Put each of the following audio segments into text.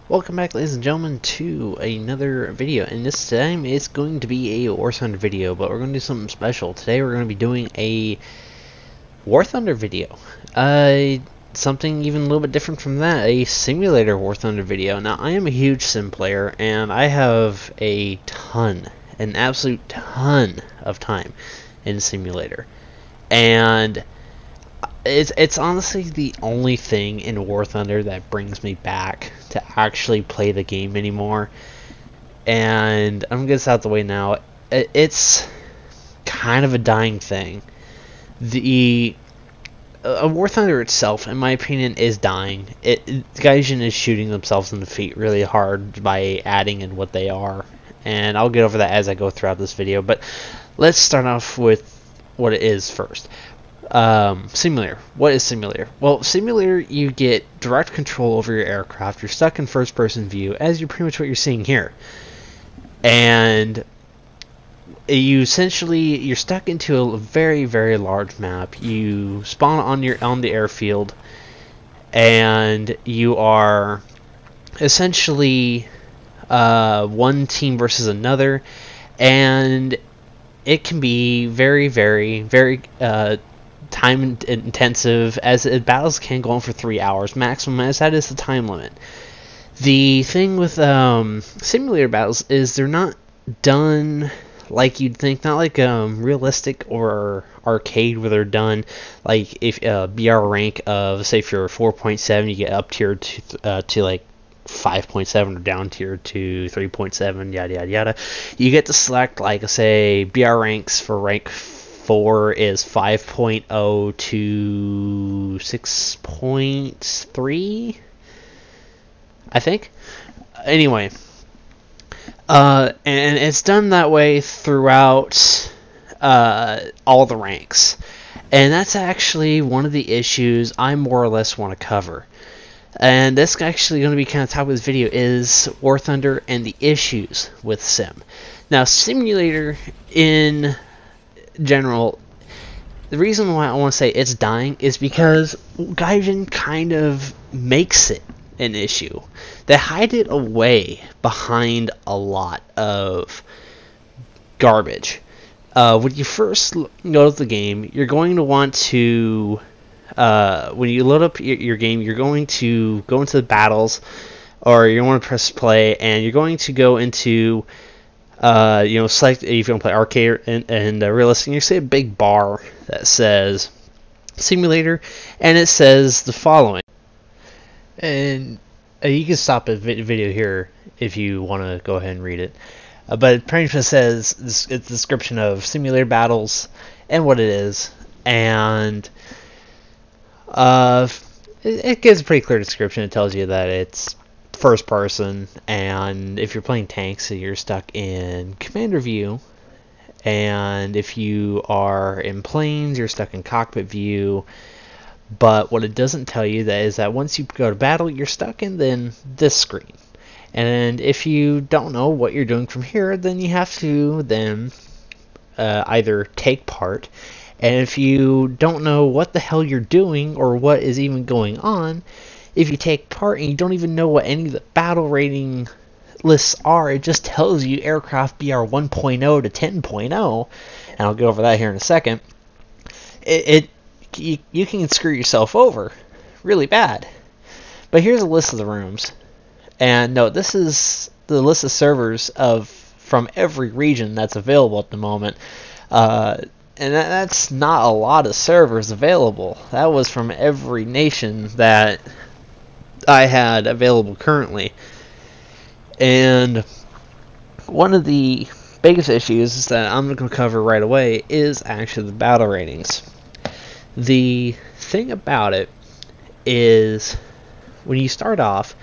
Welcome back, ladies and gentlemen, to another video, and this time it's going to be a Warthunder video, but we're going to do something special. Today we're going to be doing a Warthunder video. Something even a little bit different from that, a simulator Warthunder video. Now, I am a huge sim player, and I have an absolute ton of time in simulator. And it's honestly the only thing in War Thunder that brings me back to actually play the game anymore. And I'm gonna get this out the way now. It's kind of a dying thing. War Thunder itself, in my opinion, is dying. Gaijin is shooting themselves in the feet really hard by adding in what they are, and I'll get over that as I go throughout this video. But let's start off with what it is first. Simulator. What is simulator? Well, simulator, you get direct control over your aircraft. You're stuck in first person view, as you're pretty much what you're seeing here. And you're stuck into a very, very large map. You spawn on the airfield, and you are essentially one team versus another, and it can be very, very, very time intensive, as battles can go on for 3 hours maximum, as that is the time limit. The thing with simulator battles is they're not done like you'd think, not like realistic or arcade, where they're done like if BR rank of, say, if you're 4.7, you get up tier to like 5.7 or down tier to 3.7, yada yada yada. You get to select, like, say, BR ranks for rank 4 is 5.0 to 6.3, I think. Anyway, and it's done that way throughout all the ranks, and that's actually one of the issues I more or less want to cover. And this is actually going to be kind of the top of this video, is War Thunder and the issues with sim. Now, simulator in general, the reason why I want to say it's dying is because Gaijin kind of makes it an issue. They hide it away behind a lot of garbage. When you first load the game, you're going to want to, when you load up your game, you're going to go into the battles, or you want to press play, and you're going to go into select if you want to play arcade and realistic. You see a big bar that says simulator, and it says the following. And you can stop the video here if you want to go ahead and read it. But it pretty much says it's a description of simulator battles and what it is, and it gives a pretty clear description. It tells you that it's first person, and if you're playing tanks, you're stuck in commander view, and if you are in planes, you're stuck in cockpit view. But what it doesn't tell you that is that once you go to battle, you're stuck in then this screen. And if you don't know what you're doing from here, then you have to then either take part. And if you don't know what the hell you're doing or what is even going on, if you take part and you don't even know what any of the battle rating lists are, it just tells you aircraft BR 1.0 to 10.0, and I'll go over that here in a second. You can screw yourself over really bad. But here's a list of the rooms, and no, this is the list of servers from every region that's available at the moment. And that's not a lot of servers available. That was from every nation that I had available currently. And one of the biggest issues that I'm going to cover right away is actually the battle ratings. The thing about it is, when you start off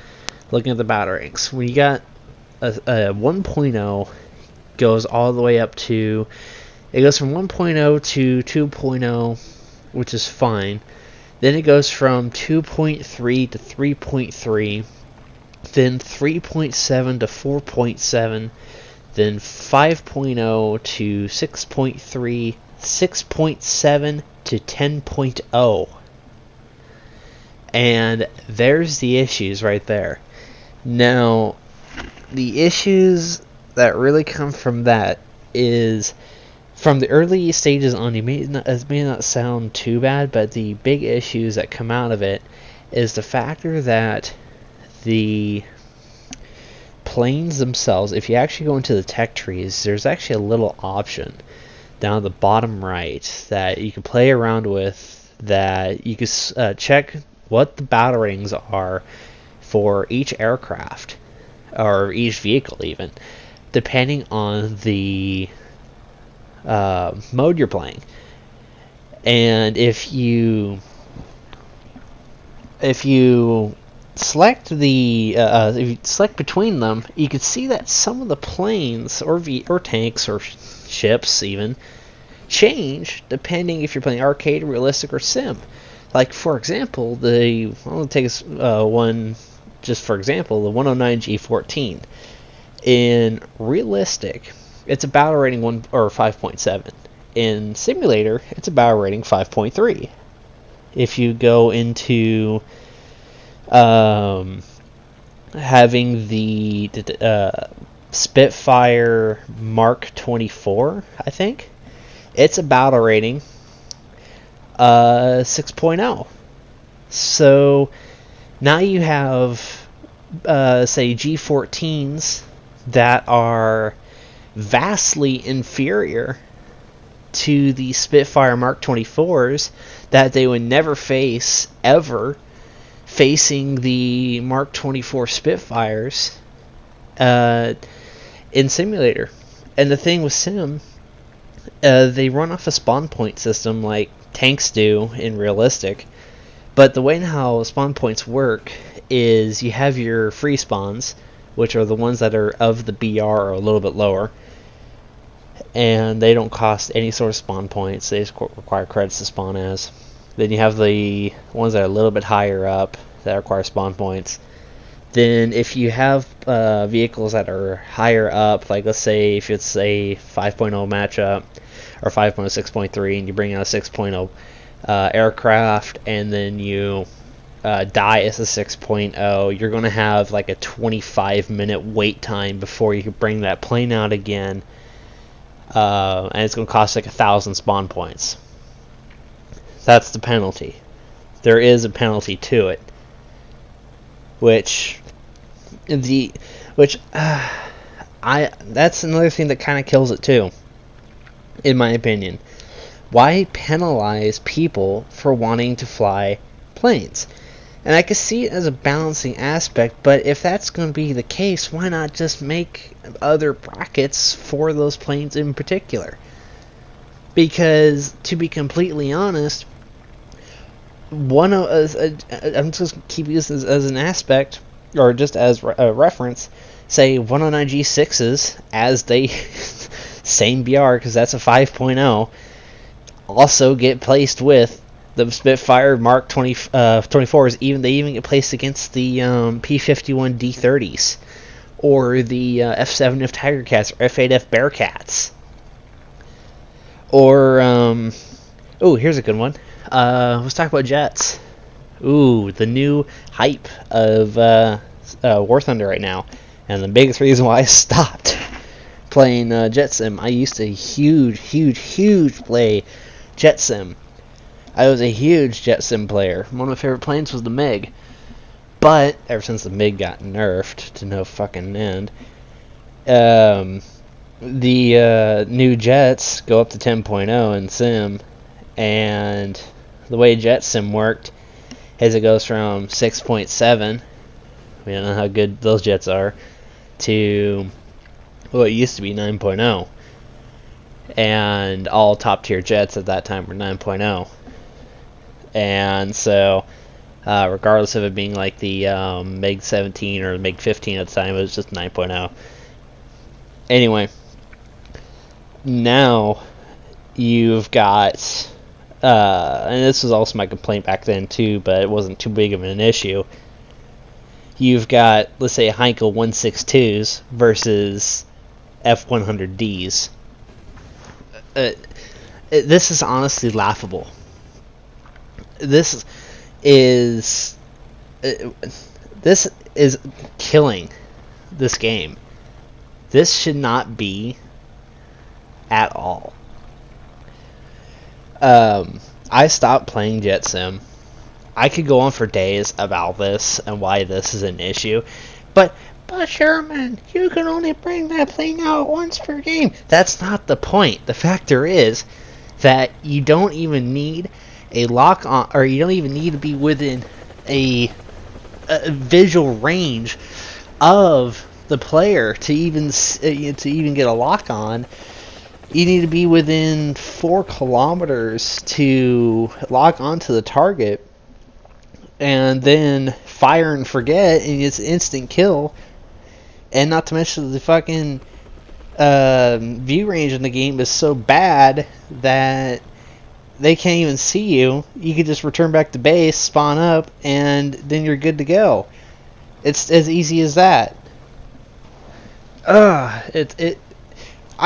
looking at the battle ratings, when you got a 1.0, goes all the way up to, it goes from 1.0 to 2.0, which is fine. Then it goes from 2.3 to 3.3, then 3.7 to 4.7, then 5.0 to 6.3, 6.7 to 10.0. And there's the issues right there. Now, the issues that really come from that is from the early stages on. It may not sound too bad, but the big issues that come out of it is the factor that the planes themselves, if you actually go into the tech trees, there's actually a little option down at the bottom right that you can play around with, that you can check what the battle ratings are for each aircraft or each vehicle, even depending on the mode you're playing. And if you select if you select between them, you can see that some of the planes or tanks or ships even change depending if you're playing arcade, realistic, or sim. Like, for example, I'll take one just for example, the 109 G14. In realistic, it's a battle rating 5.7. In simulator, it's a battle rating 5.3. If you go into having the Spitfire Mark 24, I think, it's a battle rating 6.0. So now you have say G14s that are vastly inferior to the Spitfire Mark 24s that they would never face ever, facing the Mark 24 Spitfires in simulator. And the thing with sim, they run off a spawn point system like tanks do in realistic, but the way how spawn points work is you have your free spawns, which are the ones that are of the BR or a little bit lower, and they don't cost any sort of spawn points. They just require credits to spawn as. Then you have the ones that are a little bit higher up that require spawn points. Then if you have vehicles that are higher up, like let's say if it's a 5.0 matchup or 5.6.3 and you bring out a 6.0 aircraft and then you die as a 6.0, you're going to have like a 25-minute wait time before you can bring that plane out again, and it's going to cost like 1,000 spawn points. That's the penalty. There is a penalty to it, that's another thing that kind of kills it too, in my opinion. Why penalize people for wanting to fly planes? And I can see it as a balancing aspect, but if that's going to be the case, why not just make other brackets for those planes in particular? Because, to be completely honest, I'm just keep using this as an aspect, or just as a reference, say 109 G6s, as they, same BR, because that's a 5.0, also get placed with the Spitfire Mark 24s. They even get placed against the P-51 D-30s, or the F-7F Tiger Cats, or F-8F Bearcats, or here's a good one. Let's talk about jets. The new hype of War Thunder right now, and the biggest reason why I stopped playing Jet Sim. I used to huge play Jet Sim. I was a huge Jet Sim player. One of my favorite planes was the MiG. But ever since the MiG got nerfed to no fucking end, the new jets go up to 10.0 in Sim, and the way Jet Sim worked is it goes from 6.7, we don't know how good those jets are, to what used to be 9.0. And all top tier jets at that time were 9.0. And so, regardless of it being like the MiG 17 or MiG 15 at the time, it was just 9.0. Anyway, now you've got, and this was also my complaint back then too, but it wasn't too big of an issue. You've got, let's say, Heinkel 162s versus F100Ds. This is honestly laughable. This is killing this game. This should not be at all. I stopped playing Jet Sim. I could go on for days about this and why this is an issue, but Sherman, you can only bring that thing out once per game. That's not the point. The factor is that you don't even need a lock on, or you don't even need to be within a visual range of the player to even get a lock on. You need to be within 4 kilometers to lock onto the target, and then fire and forget, and it's instant kill. And not to mention the fucking view range in the game is so bad that they can't even see you. You can just return back to base, spawn up, and then you're good to go. It's as easy as that. I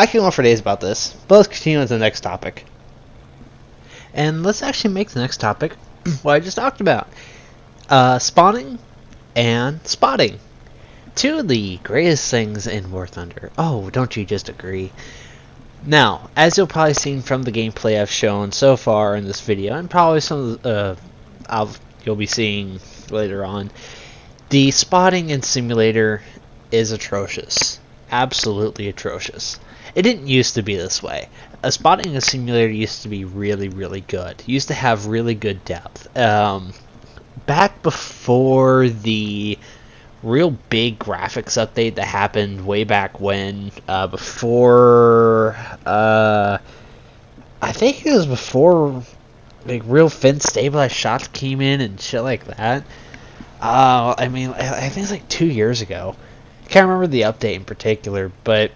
can go on for days about this, but let's continue on to the next topic. And let's actually make the next topic what I just talked about. Spawning and spotting. 2 of the greatest things in War Thunder. Oh, don't you just agree? Now, as you'll probably seen from the gameplay I've shown so far in this video, and probably some of you'll be seeing later on, the spotting in Simulator is atrocious. Absolutely atrocious. It didn't used to be this way. A spotting in Simulator used to be really, really good. It used to have really good depth. Back before the real big graphics update that happened way back when, before I think it was before like real fin stabilized shots came in and shit like that. I mean, I think it's like 2 years ago. I can't remember the update in particular, but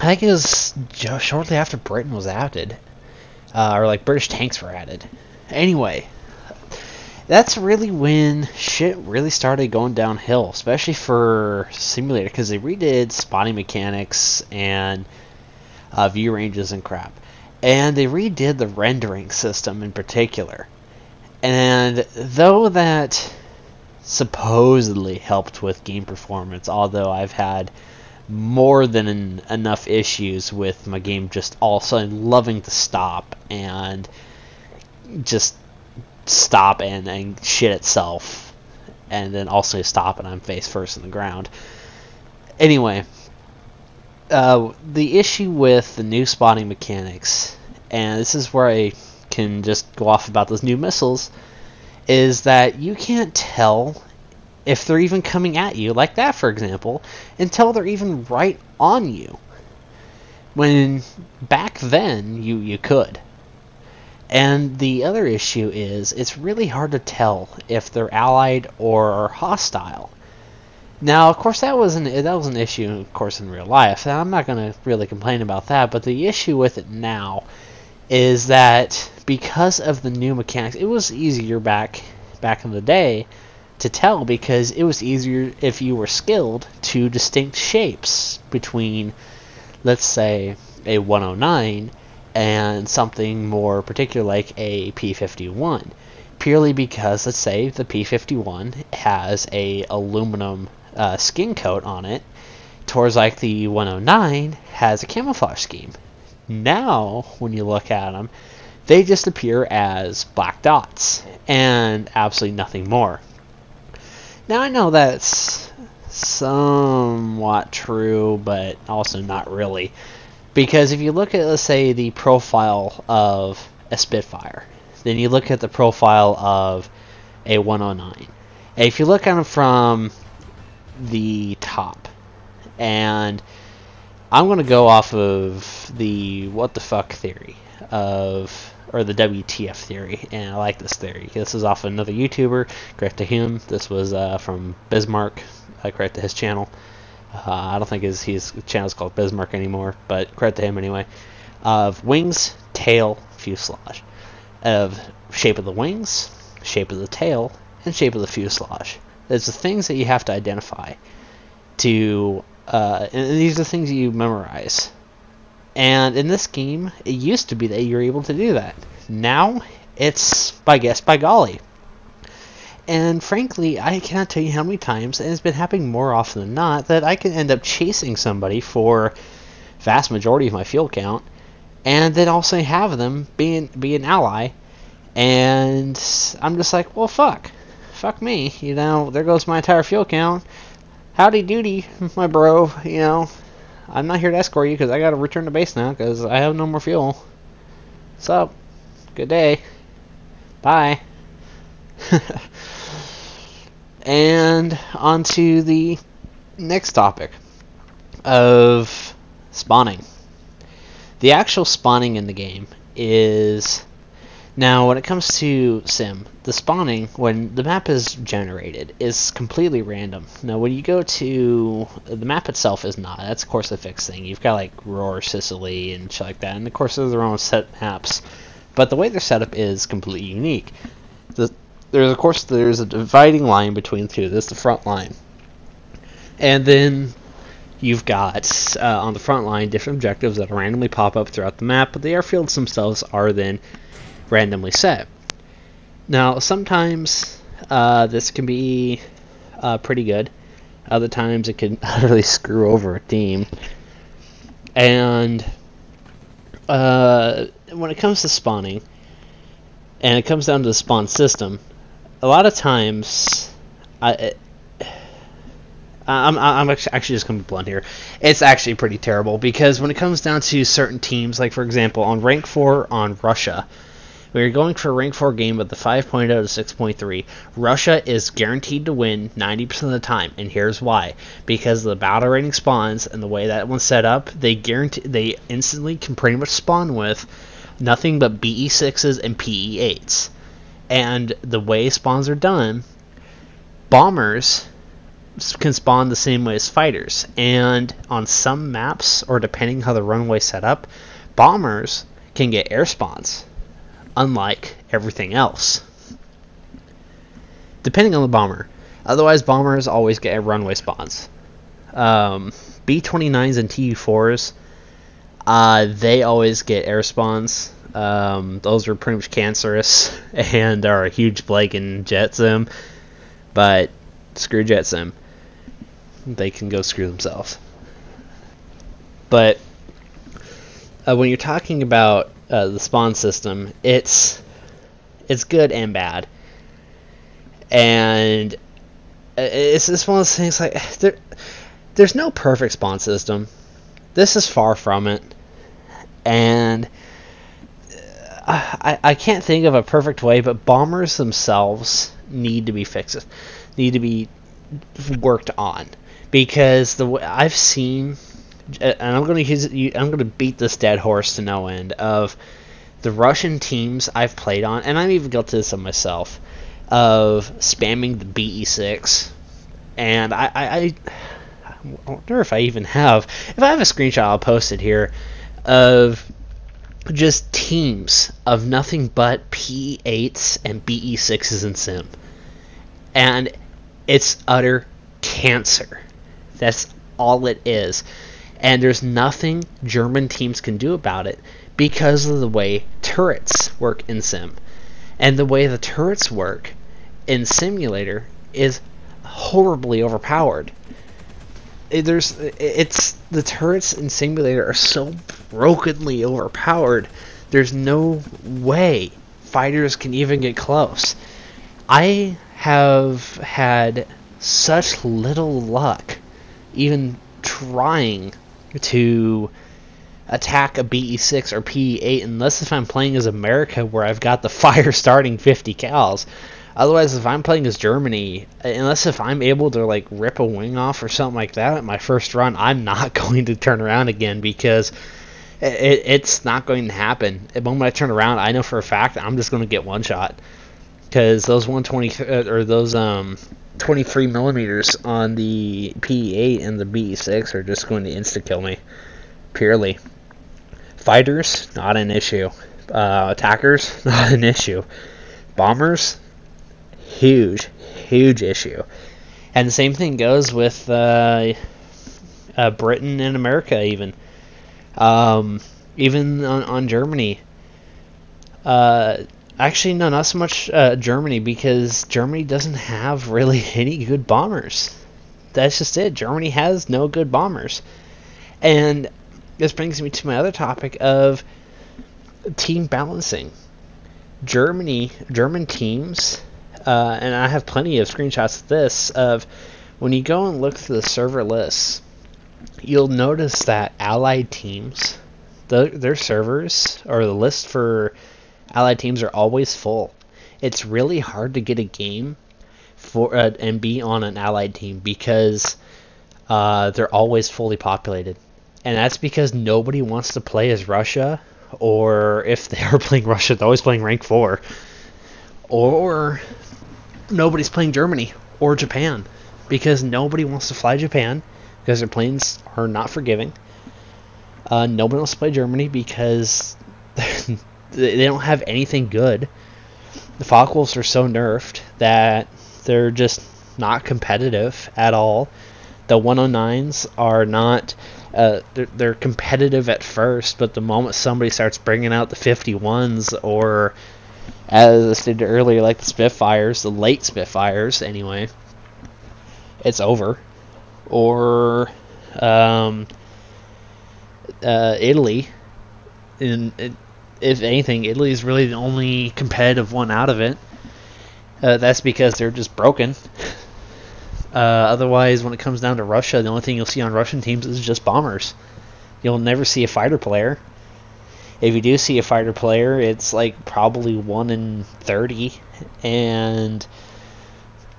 I think it was shortly after Britain was added, or like British tanks were added. Anyway, that's really when shit really started going downhill, especially for Simulator, because they redid spotting mechanics and view ranges and crap. And they redid the rendering system in particular. And though that supposedly helped with game performance, although I've had more than enough issues with my game just all of a sudden loving to stop and just stop and shit itself, and then also stop and I'm face first in the ground. Anyway, the issue with the new spotting mechanics, and this is where I can just go off about those new missiles, is that you can't tell if they're even coming at you, like that for example, until they're even right on you. When back then you could. And the other issue is it's really hard to tell if they're allied or hostile. Now, of course, that was an issue, of course, in real life. And I'm not going to really complain about that. But the issue with it now is that because of the new mechanics, it was easier back in the day to tell, because it was easier if you were skilled to distinct shapes between, let's say, a 109 and something more particular like a P51, purely because, let's say, the P51 has a aluminum skin coat on it, towards like the 109 has a camouflage scheme. Now, when you look at them, they just appear as black dots and absolutely nothing more. Now, I know that's somewhat true, but also not really. Because if you look at, let's say, the profile of a Spitfire, then you look at the profile of a 109. And if you look at them from the top, and I'm going to go off of the what the fuck theory or the WTF theory, and I like this theory. This is off another YouTuber, credit to him. This was from Bismarck, credit to his channel. I don't think his channel's called Bismarck anymore, but credit to him anyway. Of wings, tail, fuselage. Of shape of the wings, shape of the tail, and shape of the fuselage. It's the things that you have to identify to, and these are things you memorize. And in this game, it used to be that you're able to do that. Now, it's by guess by golly. And frankly, I cannot tell you how many times, and it's been happening more often than not, that I can end up chasing somebody for vast majority of my field count, and then also have them be an ally, and I'm just like, well, fuck me, you know, there goes my entire field count. Howdy doody, my bro, you know, I'm not here to escort you because I gotta return to base now because I have no more fuel. What's up? Good day. Bye. And on to the next topic of spawning. The actual spawning in the game is... Now, when it comes to Sim, the spawning, when the map is generated, is completely random. Now, when you go to... The map itself is not. That's, of course, a fixed thing. You've got, like, Roar, Sicily, and shit like that. And, of course, there's their own set maps. But the way they're set up is completely unique. There's a dividing line between the two. This is the front line. And then you've got, on the front line, different objectives that randomly pop up throughout the map, but the airfields themselves are then randomly set. Now, sometimes this can be pretty good. Other times it can utterly screw over a team. And when it comes to spawning, and it comes down to the spawn system, a lot of times, I'm actually just going to be blunt here. It's actually pretty terrible, because when it comes down to certain teams, like for example, on Rank 4 on Russia, when you're going for a Rank 4 game with the 5.0 to 6.3, Russia is guaranteed to win 90% of the time, and here's why. Because of the battle rating spawns and the way that one's set up, they instantly can pretty much spawn with nothing but BE6s and PE8s. And the way spawns are done, bombers can spawn the same way as fighters. And on some maps, or depending how the runway's set up, bombers can get air spawns, unlike everything else. Depending on the bomber. Otherwise, bombers always get runway spawns. B-29s and TU-4s, they always get air spawns. Those are pretty much cancerous and are a huge plague in Jet Sim, but screw Jet Sim. They can go screw themselves. But when you're talking about the spawn system, it's good and bad, and it's just one of those things. Like there's no perfect spawn system. This is far from it, and I can't think of a perfect way. But bombers themselves need to be fixed, need to be worked on, because the way I've seen. And I'm going to beat this dead horse to no end of the Russian teams I've played on, and I'm even guilty of this myself, of spamming the BE6. And I wonder if I even have. If I have a screenshot, I'll post it here, of just teams of nothing but PE8s and BE6s in Sim. And it's utter cancer. That's all it is. And there's nothing German teams can do about it because of the way turrets work in Sim. And the way the turrets work in Simulator is horribly overpowered. The turrets in Simulator are so brokenly overpowered, there's no way fighters can even get close. I have had such little luck even trying to attack a BE6 or PE8 unless if I'm playing as America, where I've got the fire starting 50 cals. Otherwise, if I'm playing as Germany, unless if I'm able to like rip a wing off or something like that at my first run, I'm not going to turn around again, because it's not going to happen. The moment I turn around, I know for a fact I'm just going to get one shot, because those 120 or those 23 millimeters on the PE8 and the BE6 are just going to insta kill me. Purely. Fighters, not an issue. Attackers, not an issue. Bombers, huge issue. And the same thing goes with Britain and America, even. Even on Germany. Actually, no, not so much Germany, because Germany doesn't have really any good bombers. That's just it. Germany has no good bombers. And this brings me to my other topic of team balancing. German teams, and I have plenty of screenshots of this, of when you go and look through the server lists, you'll notice that allied teams, their servers, or the list for allied teams, are always full. It's really hard to get a game for and be on an allied team, because they're always fully populated. And that's because nobody wants to play as Russia, or if they are playing Russia, they're always playing rank 4. Or nobody's playing Germany or Japan, because nobody wants to fly Japan because their planes are not forgiving. Nobody wants to play Germany because they don't have anything good. The Focke-Wulfs are so nerfed that they're just not competitive at all. The 109s are not... they're competitive at first, but the moment somebody starts bringing out the 51s, or, as I stated earlier, like the Spitfires, the late Spitfires anyway, it's over. Or Italy, if anything, Italy is really the only competitive one out of it. That's because they're just broken. Otherwise, when it comes down to Russia, the only thing you'll see on Russian teams is just bombers. You'll never see a fighter player. If you do see a fighter player, it's like probably 1 in 30, and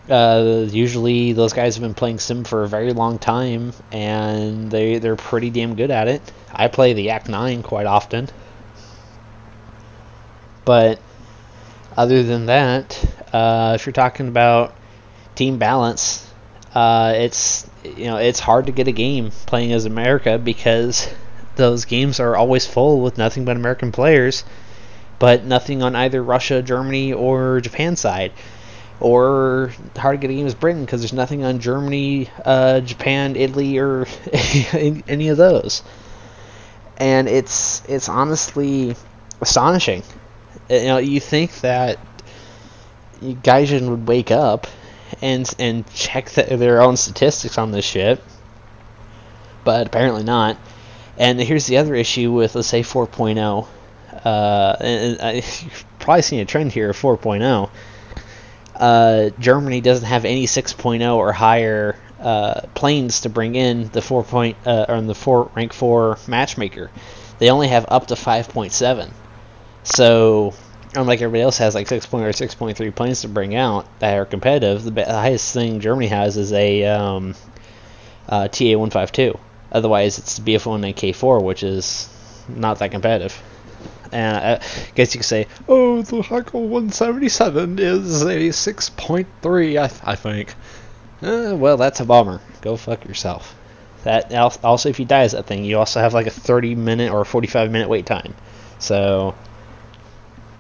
usually those guys have been playing Sim for a very long time, and they're pretty damn good at it. I play the Yak 9 quite often. But other than that, if you're talking about team balance, it's hard to get a game playing as America, because those games are always full with nothing but American players, but nothing on either Russia, Germany, or Japan side. Or hard to get a game as Britain, because there's nothing on Germany, Japan, Italy, or any of those. And it's honestly astonishing. You think that Gaijin would wake up and check their own statistics on this shit, but apparently not. And here's the other issue with, let's say, 4.0. And you've probably seen a trend here of 4.0. Germany doesn't have any 6.0 or higher planes to bring in the 4 rank 4 matchmaker. They only have up to 5.7. So, unlike everybody else has like 6.0 or 6.3 planes to bring out that are competitive, the highest thing Germany has is a TA-152. Otherwise, it's the BF-1K4, which is not that competitive. And I guess you could say, oh, the Heinkel 177 is a 6.3, I think. Well, that's a bomber. Go fuck yourself. That also, if you die as that thing, you also have like a 30-minute or 45-minute wait time. So,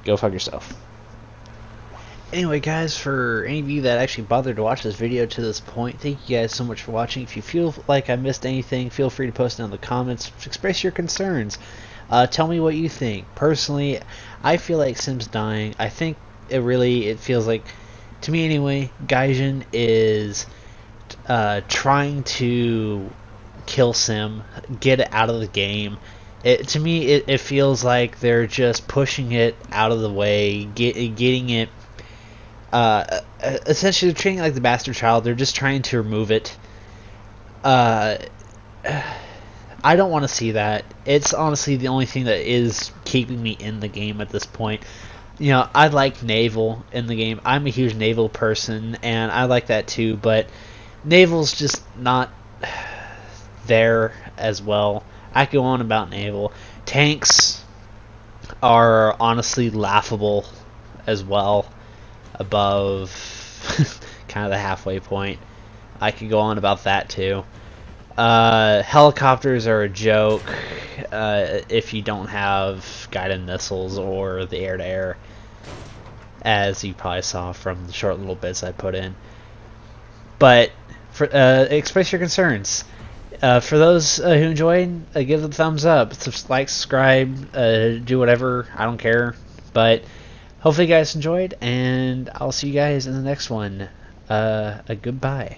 go fuck yourself. Anyway, guys, for any of you that actually bothered to watch this video to this point, thank you guys so much for watching. If you feel like I missed anything, feel free to post it in the comments. Express your concerns. Tell me what you think. Personally, I feel like Sim's dying. I think it feels like, to me anyway, Gaijin is trying to kill Sim, get it out of the game. To me, it feels like they're just pushing it out of the way, getting it. Essentially, they're treating it like the bastard child. They're just trying to remove it. I don't want to see that. It's honestly the only thing that is keeping me in the game at this point. I like naval in the game. I'm a huge naval person, and I like that too, but naval's just not there as well. I could go on about naval. Tanks are honestly laughable as well, above kind of the halfway point. I could go on about that too. Helicopters are a joke if you don't have guided missiles or the air-to-air, as you probably saw from the short little bits I put in. But express your concerns. For those who enjoyed, give it a thumbs up, like, subscribe, do whatever, I don't care. But hopefully you guys enjoyed, and I'll see you guys in the next one. A goodbye.